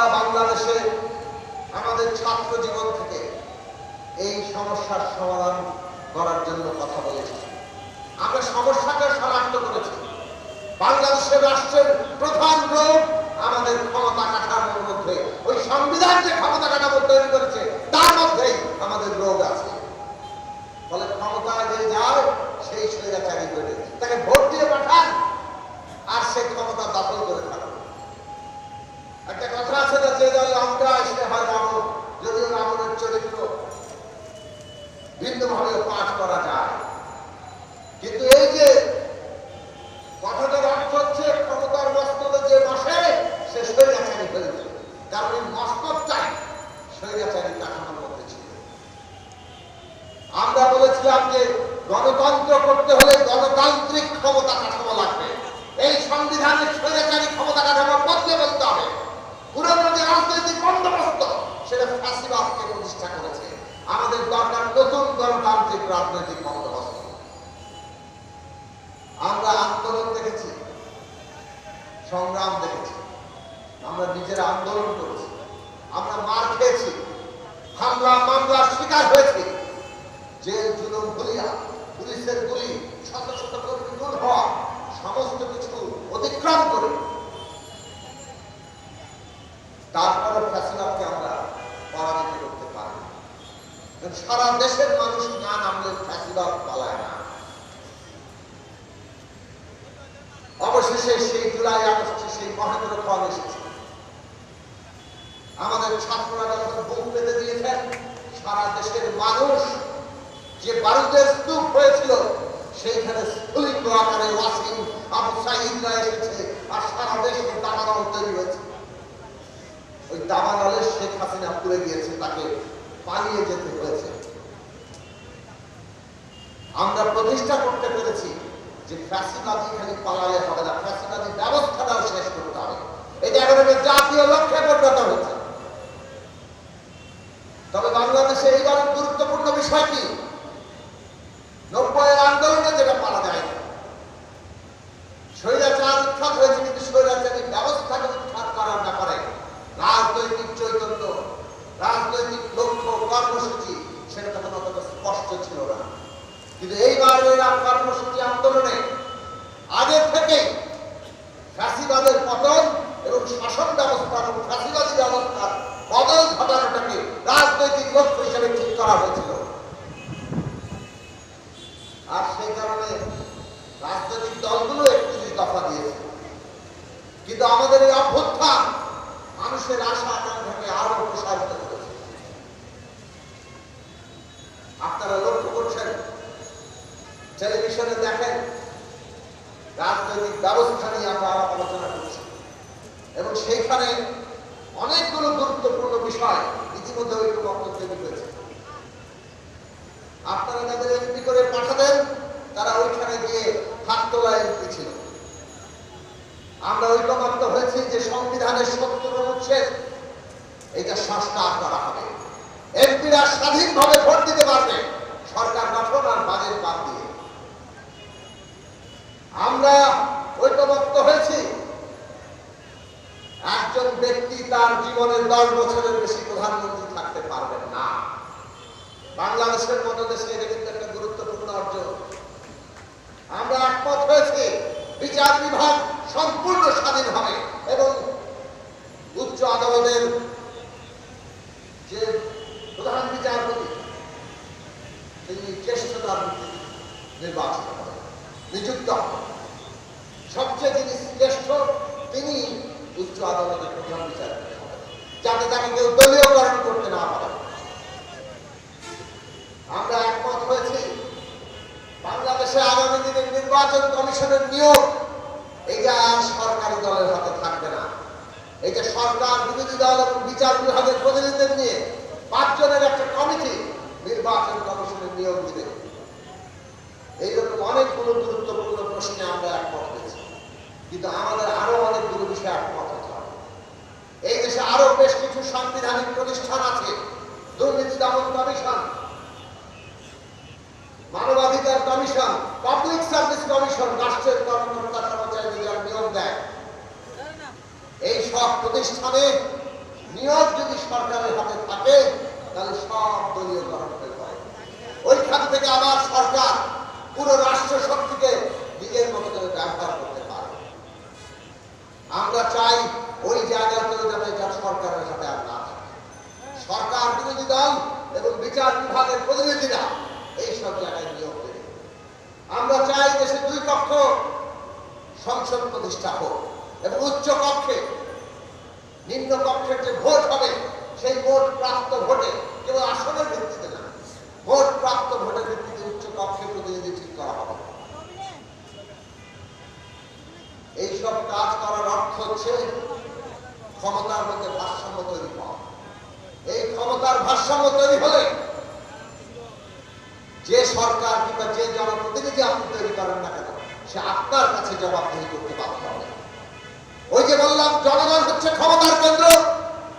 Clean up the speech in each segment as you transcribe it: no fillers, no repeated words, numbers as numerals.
আমরা বাংলাদেশে আমাদের ছাত্র জীবন থেকে এই সমস্যার সমাধান করার জন্য কথা বলেছি। আমরা সমস্যাকে শনাক্ত করেছি। বাংলাদেশের রাষ্ট্রের প্রধান রোগ আমাদের ক্ষমতা কাঠামোর মধ্যে, ওই সংবিধান যে ক্ষমতা কাঠামো তৈরি করেছে তার মধ্যেই আমাদের রোগ আছে। ফলে ক্ষমতায় যে যায় সেই স্বৈরাচারী করে তাকে ভোট দিয়ে পাঠান আর সে ক্ষমতা দখল করে থাকুন। একটা কথা আছে না, যে দল লঙ্কা সে হয় রাবণ, যদিও রাবণের চরিত্র ভিন্নভাবে পাঠ করা যায়। কিন্তু এই যে কথাটার অর্থ হচ্ছে ক্ষমতার মস্তকে যে বসে সে স্বৈরাচারী হয়েছে, কারণ এই মস্তকটাই স্বৈরাচারী কাঠামোর মধ্যে ছিল। আমরা বলেছিলাম যে গণতন্ত্র করতে হলে গণতান্ত্রিক ক্ষমতা কাঠামো লাগবে। এই সংবিধানের স্বৈরাচারী ক্ষমতা কাঠামো বদলে বলতে হবে। পুরনো যে রাজনৈতিক বন্দোবস্ত সেটা ফ্যাসিবাদকে প্রতিষ্ঠা করেছে। আমাদের দরকার নতুন গণতান্ত্রিক রাজনৈতিক বন্দোবস্ত। আমরা আন্দোলন দেখেছি, সংগ্রাম দেখেছি, আমরা নিজেরা আন্দোলন করেছি, আমরা মার খেয়েছি, হামলা মামলার শিকার হয়েছি, জেল জুলুম ভুলিয়া পুলিশের গুলি, শত শত কর্মী খুন হওয়া, সমস্ত কিছু অতিক্রম করে তারপরে ফ্যাসিবাদকে আমরা পরাজিত করতে পারি। সারা দেশের মানুষ না নামলে ফ্যাসিবাদ পালায় না। অবশেষে সেই জুলাই আগস্টে সেই মহেন্দ্র ফল এসেছে। আমাদের ছাত্ররা যখন বুক পেতে দিয়েছেন, সারা দেশের মানুষ যে বারুদের স্তূপ হয়েছিল সেইখানে স্ফুলিঙ্গ আকারে ওয়াসিম আবু সাঈদরা এসেছে আর সারা দেশে দাবানল তৈরি হয়েছে। ওই দাবানলে শেখ হাসিনা পুড়ে গিয়েছে, তাকে পালিয়ে যেতে হয়েছে। আমরা প্রতিষ্ঠা করতে পেরেছি যে ফ্যাসিবাদী খালি পালালে হবে না, ফ্যাসিবাদী ব্যবস্থাটাও শেষ করতে হবে। এটা এখন জাতীয় লক্ষ্যে পরিণত হয়েছে। তবে বাংলাদেশে এইবার গুরুত্বপূর্ণ বিষয় কি, 90-এর আন্দোলনে যেটা পারা যায় না, স্বৈরাচার উৎখাত হয়েছে, কিন্তু স্বৈরাচারী ব্যবস্থাকে উৎখাত করার ব্যাপারে রাজনৈতিক চৈতন্য, রাজনৈতিক লক্ষ্য, কর্মসূচি সেটা তখন অতটা স্পষ্ট ছিল না। কিন্তু এইবার কর্মসূচি আন্দোলনে আগে থেকে ফ্যাসিবাদের পতন এবং শাসন ব্যবস্থা এবং ফ্যাসিবাদী ব্যবস্থার বদল ঘটানোটাকে রাজনৈতিক লক্ষ্য হিসেবে ঠিক করা হয়েছিল। আর সেই কারণে রাজনৈতিক দলগুলো 31 দফা দিয়েছে। কিন্তু আমাদের এই অভ্যুত্থান মানুষের আশা আকাঙ্ক্ষাকে আরো প্রসারিত করেছে। আপনারা লক্ষ্য করছেন, টেলিভিশনে দেখেন, রাজনৈতিক ব্যবস্থা নিয়ে আমরা আলোচনা করছি এবং সেইখানে অনেকগুলো গুরুত্বপূর্ণ বিষয় ইতিমধ্যে ঐক্যমত্য তৈরি হয়েছে। আপনারা যাদের এমপি করে পাঠাবেন তারা ওইখানে গিয়ে হাত তোলা এমপি ছিল। আমরা ঐক্যমত্য হয়েছি যে সংবিধানের 70 অনুচ্ছেদ এটা সংস্কার করা হবে। এমপিরা স্বাধীনভাবে ভোট দিতে পারবে সরকার গঠন আর বাজেট বাদ দিয়ে। আমরা ঐক্যমত্য হয়েছি একজন ব্যক্তি তার জীবনের 10 বছরের বেশি প্রধানমন্ত্রী থাকতে পারবেন না। বাংলাদেশের মতো দেশে এটা কিন্তু একটা গুরুত্বপূর্ণ অর্জন। আমরা একমত হয়েছি বিচার বিভাগ সম্পূর্ণ স্বাধীন হবে এবং উচ্চ আদালতের যে প্রধান বিচারপতি তিনি জ্যেষ্ঠতার নির্বাচিত হবেন, নিযুক্ত হবেন। সবচেয়ে যিনি জ্যেষ্ঠ তিনি উচ্চ আদালতের প্রধান বিচারপতি হবেন, যাতে তাকে কেউ দলীয়করণ করতে না পারে। আমরা একমত হয়েছি বাংলাদেশে আগামী দিনের নির্বাচন কমিশনের নিয়োগ এটা সরকারি দলের হাতে থাকবে না। এটা সরকার, বিরোধী দল এবং বিচার বিভাগের প্রতিনিধিদের নিয়ে 5 জনের একটা কমিটি নির্বাচন কমিশনের নিয়োগ দিবে। এইরকম অনেকগুলো গুরুত্বপূর্ণ প্রশ্নে আমরা একমত হয়েছি। কিন্তু আমাদের আরো অনেকগুলো বিষয়ে একমত হতে হবে। এই দেশে আরো বেশ কিছু সাংবিধানিক প্রতিষ্ঠান আছে, দুর্নীতি দমন কমিশন, মানবাধিকার কমিশন, পাবলিক সার্ভিস কমিশন, রাষ্ট্রের কর্মকর্তা কর্মচারীদের নিয়োগ দেয়। এই সব প্রতিষ্ঠানে নিয়োগ যদি সরকারের হাতে থাকে তাহলে সব দলীয় গঠন হয়ে পড়ে। ওইখান থেকে আবার সরকার পুরো রাষ্ট্র শক্তিকে নিজের মতো করে ব্যবহার করতে পারে। আমরা চাই ওই জায়গাতেও যাতে যা সরকারের হাতে আর না থাকে। সরকার বিরোধী দল এবং বিচার বিভাগের প্রতিনিধিরা এইসব জায়গায় নিয়োগ দেবে। আমরা চাই দেশে দুই কক্ষ সংসদ প্রতিষ্ঠা হোক এবং উচ্চ কক্ষে নিম্ন কক্ষের যে ভোট হবে সেই ভোট প্রাপ্ত ভোটে কেবল আসনের ভিত্তিতে না, ভোট প্রাপ্ত ভোটের ভিত্তিতে উচ্চ কক্ষে প্রতিনিধি ঠিক করা হবে। এইসব কাজ করার অর্থ হচ্ছে ক্ষমতার মধ্যে ভারসাম্য তৈরি হওয়া। এই ক্ষমতার ভারসাম্য তৈরি হলে যে সরকার কিংবা যে জনপ্রতিনিধি আপনি তৈরি করেন না কেন সে আপনার কাছে জবাবদিহি করতে বাধ্য হবে। ওই যে বললাম জনগণ হচ্ছে ক্ষমতার কেন্দ্র,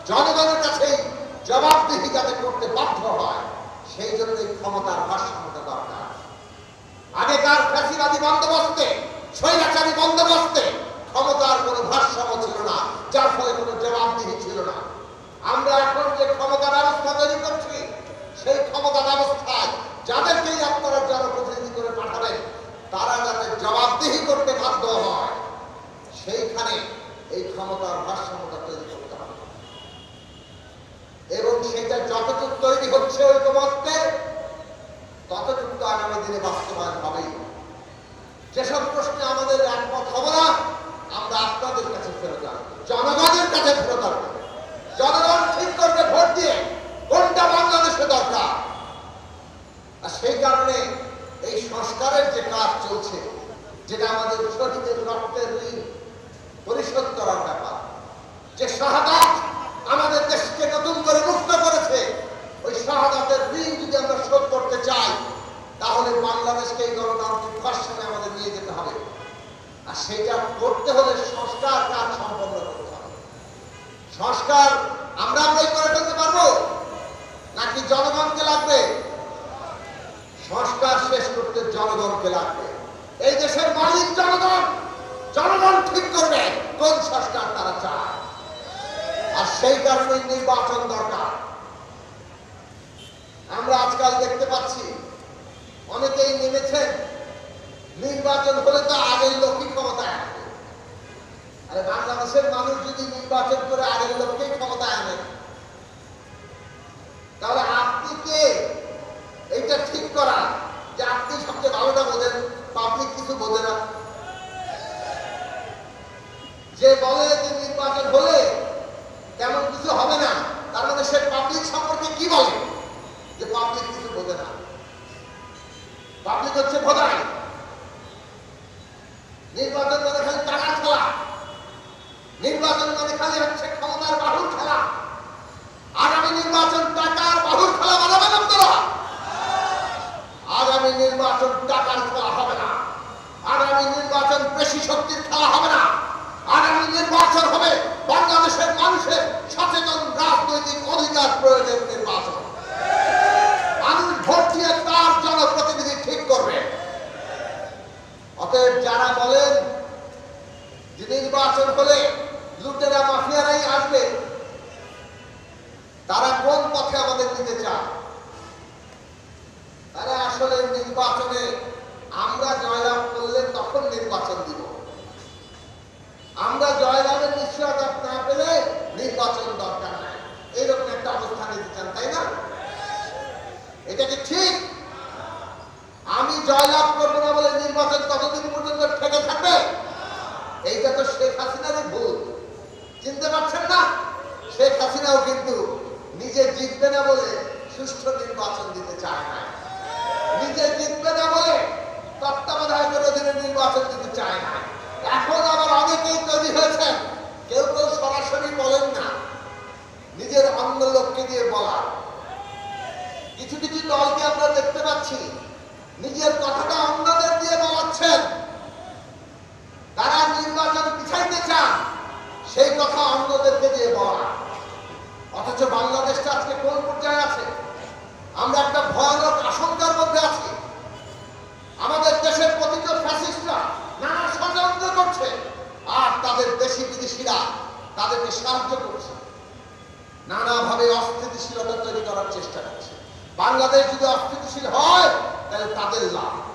জনগণের কাছেই জবাবদিহি যাতে করতে বাধ্য হয় সেই জন্য এই ক্ষমতার ভারসাম্যটা দরকার। আগেকার ফ্যাসিবাদী বন্দোবস্তে, স্বৈরাচারী বন্দোবস্তে ক্ষমতার কোনো ভারসাম্য ছিল না, যার ফলে কোনো জবাবদিহি ছিল না। আমরা এখন যে ক্ষমতা ব্যবস্থা তৈরি করছি সেই ক্ষমতা ব্যবস্থায় যাদেরকেই আপনারা জনপ্রতিনিধি করে পাঠাবেন তারা যাতে জবাবদিহি করতে বাধ্য হয় সেইখানে এই ক্ষমতার ভারসাম্যটা তৈরি করতে হবে। এবং সেটা যতটুকু তৈরি হচ্ছে ঐকমত্যে ততটুকু তো আগামী দিনে বাস্তবায়ন হবেই। যেসব প্রশ্নে আমাদের একমত হব না আমরা আপনাদের কাছে ফেরত আসবো, জনগণের কাছে ফেরত আসবো। জনগণ ঠিক করবে ভোট দিয়ে কোনটা বাংলাদেশে দরকার। আর সেই কারণে এই সংস্কারের যে কাজ চলছে, যেটা আমাদের শহীদের রক্তের ঋণ পরিশোধ করার ব্যাপার, যে শাহাদাত আমাদের দেশকে নতুন করে মুক্ত করেছে, ওই শাহাদাতের ঋণ যদি আমরা শোধ করতে চাই তাহলে বাংলাদেশকে এই গণতান্ত্রিক ভারসাম্যে আমাদের নিয়ে যেতে হবে। আর সেটা করতে হলে সংস্কার কাজ সম্পন্ন করতে হবে। সংস্কার আমরাই করে ফেলতে পারবো নাকি জনগণকে লাগবে? সংস্কার শেষ করতে জনগণকে লাগবে। এই দেশের মালিক জনগণ, জনগণ ঠিক করবে কোন সংস্কার তারা চায়। আর সেই কারণে নির্বাচন দরকার। আমরা আজকাল দেখতে পাচ্ছি অনেকেই নেমেছেন নির্বাচন হলে তো আগের লোকই ক্ষমতায় আসবে। আরে বাংলাদেশের মানুষ যদি নির্বাচন করে আগের লোককেই ক্ষমতায় আনে তাহলে আপনি কে এইটা ঠিক করা যে আপনি সবচেয়ে ভালোটা বোঝেন, পাবলিক কিছু বোঝে না? যে বলে যে নির্বাচন হলে তেমন কিছু হবে না, তার মানে সে পাবলিক সম্পর্কে কি বলে? যে পাবলিক কিছু বোঝে না। পাবলিক হচ্ছে ভোটার। নির্বাচন মানে খালি টাকার খেলা, নির্বাচন মানে খালি হচ্ছে ক্ষমতার বাহুর খেলা। আগামী নির্বাচন টাকার বাহুর খেলা বানাবেন আপনারা? আগামী নির্বাচন টাকার খেলা হবে না। আগামী নির্বাচন পেশি শক্তির খেলা হবে না। আগামী নির্বাচন হবে বাংলাদেশের মানুষের সচেতন রাজনৈতিক অধিকার প্রয়োগের নির্বাচন। মানুষ ভোট দিয়ে তার জনপ্রতিনিধি ঠিক করবে। অতএব যারা বলেন যে নির্বাচন হলে লুটেরা মাফিয়ারাই আসবে, তারা কোন পথে আমাদের নিতে চায়? তারা আসলে নির্বাচনে আমরা জয়লাভ করলে তখন নির্বাচন দিব। আমরা জয়লাভের নিশ্চয়তা না পেলে নির্বাচন দরকার নাই, এইরকম একটা অবস্থা নিতে চান, তাই না? এটা কি ঠিক? আমি জয়লাভ করবো না বলে নির্বাচন ততদিন পর্যন্ত ঠেকে থাকবে? এইটা তো শেখ হাসিনারই ভুল। চিনতে পারছেন না? শেখ হাসিনাও কিন্তু নিজে জিতবে না বলে সুষ্ঠু নির্বাচন দিতে চায় না, নিজে জিতবে না বলে তত্ত্বাবধায়কের অধীনে নির্বাচন দিতে চায় না। এখন আবার অনেকেই তৈরি হয়েছেন, কেউ কেউ সরাসরি বলেন না, নিজের অন্য লোককে দিয়ে বলা। কিছু কিছু দলকে আমরা দেখতে পাচ্ছি নিজের কথাটা অন্যদের দিয়ে বলাচ্ছেন। তারা নির্বাচন পিছাইতে চান, সেই কথা অন্যদেরকে দিয়ে বলা। অথচ বাংলাদেশটা আজকে কোন পর্যায়ে আছে? আমরা একটা ভয়ানক আশঙ্কার মধ্যে আছি। আমাদের দেশের পতিত ফ্যাসিস্টরা নানা ষড়যন্ত্র করছে আর তাদের দেশি বিদেশিরা তাদেরকে সাহায্য করছে। নানাভাবে অস্থিতিশীলতা তৈরি করার চেষ্টা করছে। বাংলাদেশ যদি অস্থিতিশীল হয় তাহলে তাদের লাভ।